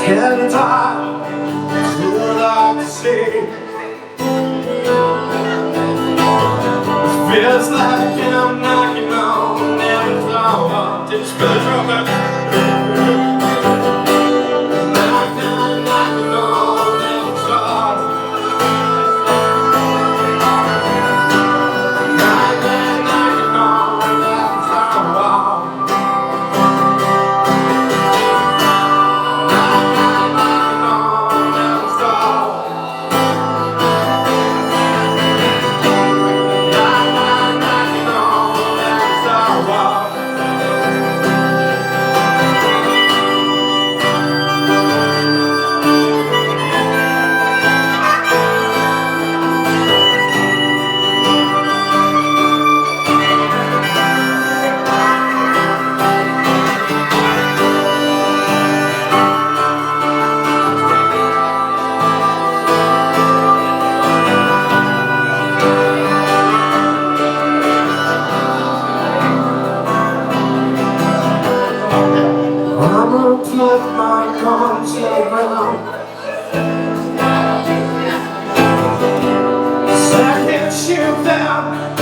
Getting tired, too dark to see. It feels like I'm knocking on every floor. Did you spill the trumpet? Knocking on every floor. Knocking on every floor. Put my arms around. Second shoot down.